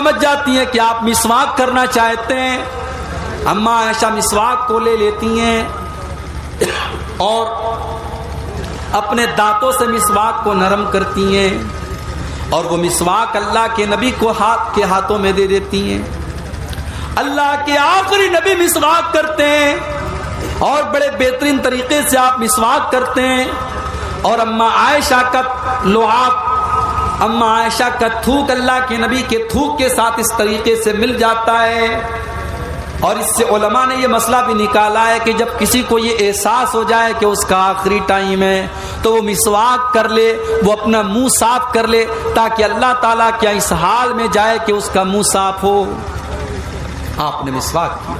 سمجھ جاتی ہیں کہ آپ مسواک کرنا چاہتے ہیں. اما عائشہ مسواک کو لے لیتی ہیں اور اپنے دانتوں سے مسواک کو نرم کرتی ہیں اور وہ مسواک اللہ کے نبی کو ہاتھوں میں دے دیتی ہیں. اللہ کے آخری نبی مسواک کرتے ہیں اور بڑے بہترین طریقے سے آپ مسواک کرتے ہیں. اور اما عائشہ کا لعاب، اما عائشہ کا تھوک اللہ کے نبی کے تھوک کے ساتھ اس طریقے سے مل جاتا ہے. اور اس سے علماء نے یہ مسئلہ بھی نکالا ہے کہ جب کسی کو یہ احساس ہو جائے کہ اس کا آخری ٹائم ہے تو وہ مسواک کر لے، وہ اپنا منہ صاف کر لے تاکہ اللہ تعالیٰ کیا اس حال میں جائے کہ اس کا منہ صاف ہو. آپ نے مسواک کیا.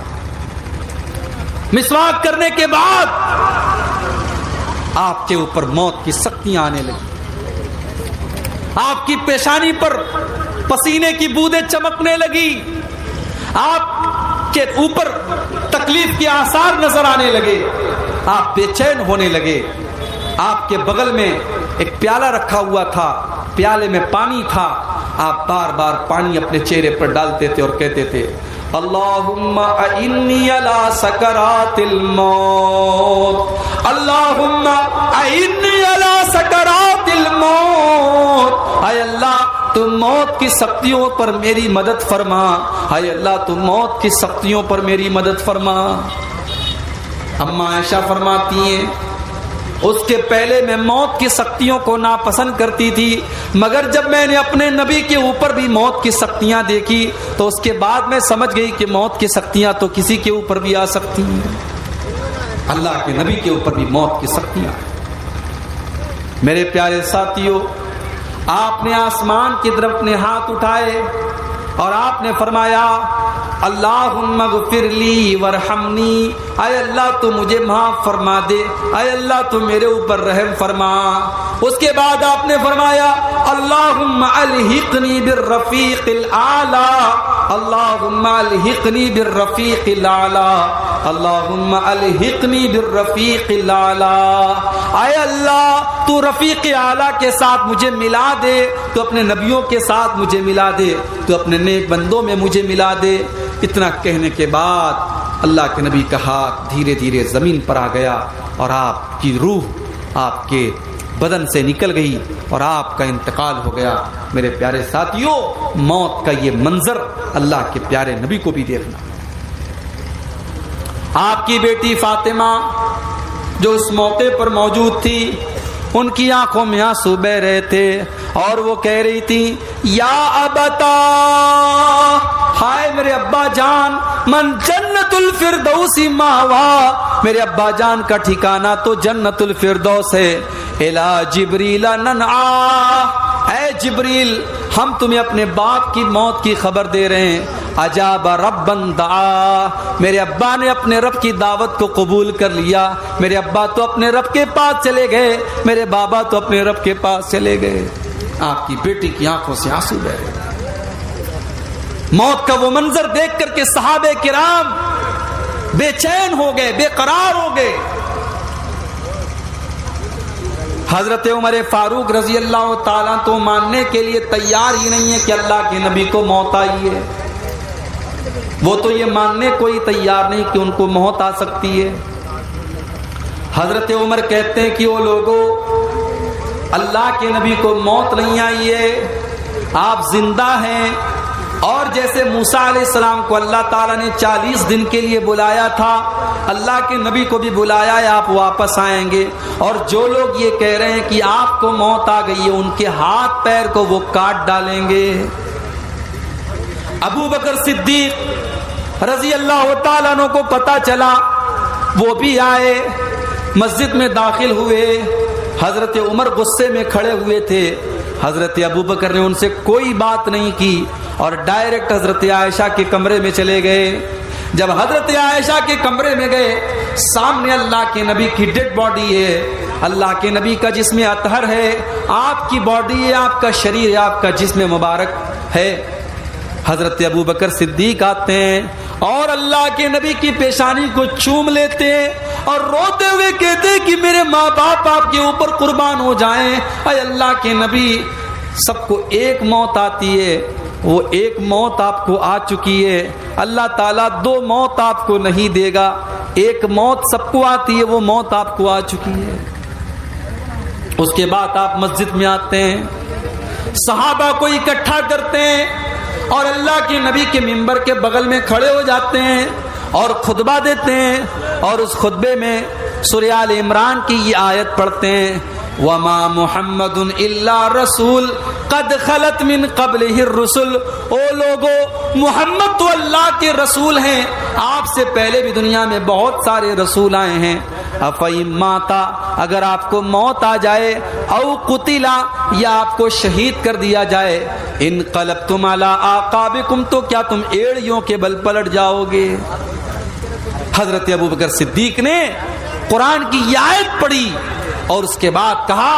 مسواک کرنے کے بعد آپ کے اوپر موت کی سختیاں آنے لگی. آپ کی پیشانی پر پسینے کی بوندیں چمکنے لگی. آپ کے اوپر تکلیف کے آثار نظر آنے لگے. آپ بے چین ہونے لگے. آپ کے بغل میں ایک پیالہ رکھا ہوا تھا، پیالے میں پانی تھا. آپ بار بار پانی اپنے چہرے پر ڈالتے تھے اور کہتے تھے اللہم اعنی علی سکرات الموت، اللہم اعنی علی سکرات الموت. اے اللہ تو موت کی سختیوں پر میری مدد فرما. اے اللہ تو موت کی سختیوں پر میری مدد فرما. اما عائشہ فرماتی ہیں اس کے پہلے میں موت کی سختیوں کو ناپسند کرتی تھی، مگر جب میں نے اپنے نبی کے اوپر بھی موت کی سختیاں دیکھی تو اس کے بعد میں سمجھ گئی کہ موت کی سختیاں تو کسی کے اوپر بھی آ سکتی ہیں. اللہ کے نبی کے اوپر بھی موت کی سختیاں. میرے پیارے ساتھیوں، آپ نے آسمان کی طرف اپنے ہاتھ اٹھائے اور آپ نے فرمایا اللہم اغفر لی ورحمنی. اے اللہ تو مجھے معاف فرما دے، اے اللہ تو میرے اوپر رحم فرما. اس کے بعد آپ نے فرمایا اللہم الحقنی بالرفیق الاعلی، اللہم الحقنی بالرفیق الاعلی، اللہم الحقنی بالرفیق الاعلی. اے اللہ تو رفیق اعلیٰ کے ساتھ مجھے ملا دے، تو اپنے نبیوں کے ساتھ مجھے ملا دے، تو اپنے نیک بندوں میں مجھے ملا دے. اتنا کہنے کے بعد اللہ کے نبی کا ہاتھ دھیرے دھیرے زمین پر آ گیا اور آپ کی روح آپ کے بدن سے نکل گئی اور آپ کا انتقال ہو گیا. میرے پیارے ساتھیوں، موت کا یہ منظر اللہ کے پیارے نبی کو بھی دیکھنا. آپ کی بیٹی فاطمہ جو اس موقع پر موجود تھی، ان کی آنکھوں میں آنسو بہ رہے تھے اور وہ کہہ رہی تھی یا ابتا، ہائے میرے ابا جان، من جنت الفردوس ماوا، میرے ابا جان کا ٹھکانہ تو جنت الفردوس ہے. الا جبریل ننعا، اے جبریل ہم تمہیں اپنے باپ کی موت کی خبر دے رہے ہیں. اجاب ربا دعا، میرے ابا نے اپنے رب کی دعوت کو قبول کر لیا. میرے ابا تو اپنے رب کے پاس چلے گئے، میرے بابا تو اپنے رب کے پاس چلے گئے. آپ کی بیٹی کی آنکھوں سے آنسو بہ رہے. موت کا وہ منظر دیکھ کر کے صحابہ کرام بے چین ہو گئے، بے قرار ہو گئے. حضرت عمر فاروق رضی اللہ تعالیٰ تو ماننے کے لیے تیار ہی نہیں ہے کہ اللہ کے نبی کو موت آئی ہے. وہ تو یہ ماننے کو ہی تیار نہیں کہ ان کو موت آ سکتی ہے. حضرت عمر کہتے ہیں کہ وہ لوگوں، اللہ کے نبی کو موت نہیں آئی ہے، آپ زندہ ہیں. اور جیسے موسیٰ علیہ السلام کو اللہ تعالیٰ نے 40 دن کے لیے بلایا تھا، اللہ کے نبی کو بھی بلایا ہے، آپ واپس آئیں گے. اور جو لوگ یہ کہہ رہے ہیں کہ آپ کو موت آ گئی ہے، ان کے ہاتھ پیر کو وہ کاٹ ڈالیں گے. ابو بکر صدیق رضی اللہ تعالیٰ عنہ کو پتہ چلا، وہ بھی آئے، مسجد میں داخل ہوئے. حضرت عمر غصے میں کھڑے ہوئے تھے. حضرت ابو بکر نے ان سے کوئی بات نہیں کی اور ڈائریکٹ حضرت عائشہ کے کمرے میں چلے گئے. جب حضرت عائشہ کے کمرے میں گئے، سامنے اللہ کے نبی کی ڈیڈ باڈی ہے، اللہ کے نبی کا جسم اطہر ہے، آپ کی باڈی ہے، آپ کا شریر ہے، آپ کا جسم مبارک ہے. حضرت ابو بکر صدیق آتے ہیں اور اللہ کے نبی کی پیشانی کو چوم لیتے ہیں اور روتے ہوئے کہتے ہیں کہ میرے ماں باپ آپ کے اوپر قربان ہو جائیں. اے اللہ کے نبی، سب کو ایک موت آتی ہے، وہ ایک موت آپ کو آ چکی ہے. اللہ تعالیٰ 2 موت آپ کو نہیں دے گا. ایک موت سب کو آتی ہے, وہ موت آپ کو آ چکی ہے. اس کے بعد آپ مسجد میں آتے ہیں, صحابہ کو اکٹھا کرتے ہیں اور اللہ کے نبی کے منبر کے بغل میں کھڑے ہو جاتے ہیں اور خطبہ دیتے ہیں, اور اس خطبے میں سورہ آل عمران کی یہ آیت پڑھتے ہیں, وَمَا مُحَمَّدٌ إِلَّا رَسُولٌ قَدْ خَلَتْ مِن قَبْلِهِ الرُّسُلُ. او لوگو, محمد تو اللہ کے رسول ہیں, آپ سے پہلے بھی دنیا میں بہت سارے رسول آئے ہیں. أَفَإِن مَاتَ, اگر آپ کو موت آ جائے, او قتلا, یا آپ کو شہید کر دیا جائے, انقلبتم علی اعقابکم, تو کیا تم ایڑیوں کے بل پلٹ جاؤ گے. حضرت ابوبکر صدیق نے قرآن کی یہ آیت پڑھی اور اس کے بعد کہا,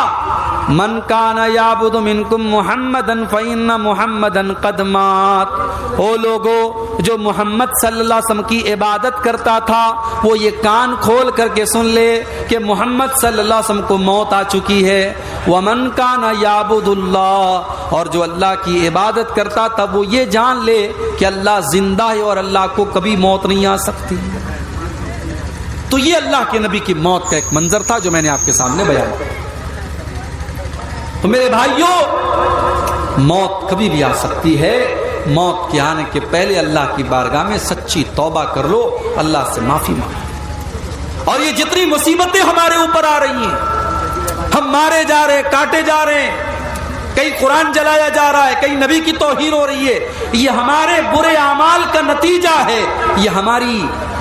من کان یعبد منکم محمدا فإن محمدا قد مات. او لوگو, جو محمد صلی اللہ علیہ وسلم کی عبادت کرتا تھا وہ یہ کان کھول کر کے سن لے کہ محمد صلی اللہ علیہ وسلم کو موت آ چکی ہے. ومن کان یعبد اللہ, اور جو اللہ کی عبادت کرتا تھا وہ یہ جان لے کہ اللہ زندہ ہے اور اللہ کو کبھی موت نہیں آ سکتی. تو یہ اللہ کے نبی کی موت کا ایک منظر تھا جو میں نے آپ کے سامنے بیان کیا. تو میرے بھائیوں, موت کبھی بھی آ سکتی ہے. موت کے آنے کے پہلے اللہ کی بارگاہ میں سچی توبہ کر لو, اللہ سے معافی مانگو. اور یہ جتنی مصیبتیں ہمارے اوپر آ رہی ہیں, ہم مارے جا رہے, کاٹے جا رہے ہیں, کہیں قرآن جلایا جا رہا ہے, کہیں نبی کی توہین ہو رہی ہے, یہ ہمارے برے اعمال کا نتیجہ ہے, یہ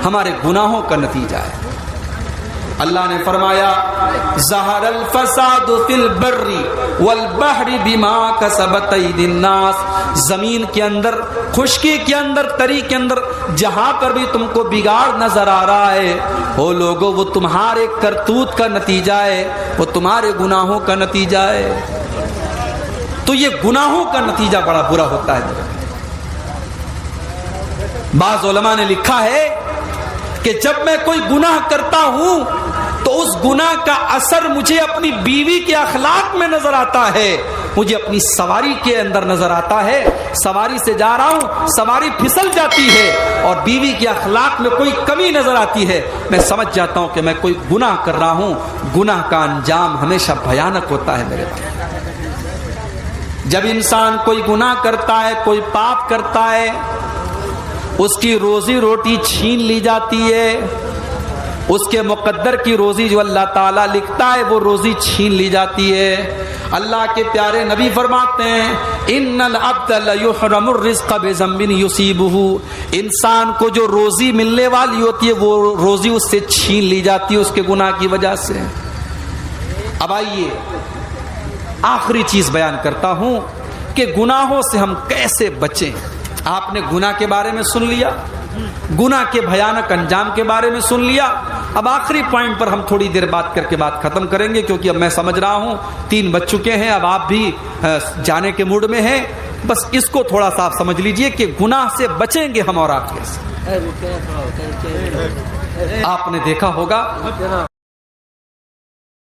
ہمارے گناہوں کا نتیجہ ہے. اللہ نے فرمایا, ظہر الفساد فی البر والبحر بما کسبت ایدی الناس. زمین کے اندر, خشکی کے اندر, تری کے اندر, جہاں پر بھی تم کو بگاڑ نظر آ رہا ہے, وہ لوگوں وہ تمہارے کرتوت کا نتیجہ ہے, وہ تمہارے گناہوں کا نتیجہ ہے. تو یہ گناہوں کا نتیجہ بڑا برا ہوتا ہے. بعض علماء نے لکھا ہے کہ جب میں کوئی گناہ کرتا ہوں تو اس گناہ کا اثر مجھے اپنی بیوی کے اخلاق میں نظر آتا ہے, مجھے اپنی سواری کے اندر نظر آتا ہے. سواری سے جا رہا ہوں, سواری پھسل جاتی ہے اور بیوی کے اخلاق میں کوئی کمی نظر آتی ہے, میں سمجھ جاتا ہوں کہ میں کوئی گناہ کر رہا ہوں. گناہ کا انجام ہمیشہ بھیانک ہوتا ہے میرے بھائی. جب انسان کوئی گناہ کرتا ہے, کوئی پاپ کرتا ہے, اس کی روزی روٹی چھین لی جاتی ہے, اس کے مقدر کی روزی جو اللہ تعالیٰ لکھتا ہے وہ روزی چھین لی جاتی ہے. اللہ کے پیارے نبی فرماتے ہیں, ان العبد لیحرم الرزق بذنب یصیبہ. انسان کو جو روزی ملنے والی ہوتی ہے وہ روزی اس سے چھین لی جاتی ہے اس کے گناہ کی وجہ سے. اب آئیے آخری چیز بیان کرتا ہوں کہ گناہوں سے ہم کیسے بچیں. آپ نے گناہ کے بارے میں سن لیا, گناہ کے بھیانک انجام کے بارے میں سن لیا. اب آخری پوائنٹ پر ہم تھوڑی دیر بات کر کے بات ختم کریں گے, کیونکہ اب میں سمجھ رہا ہوں 3 بج چکے ہیں, اب آپ بھی جانے کے موڈ میں ہیں. بس اس کو تھوڑا سا آپ سمجھ لیجئے کہ گناہ سے بچیں گے ہم اور آپ کیسے. آپ نے دیکھا ہوگا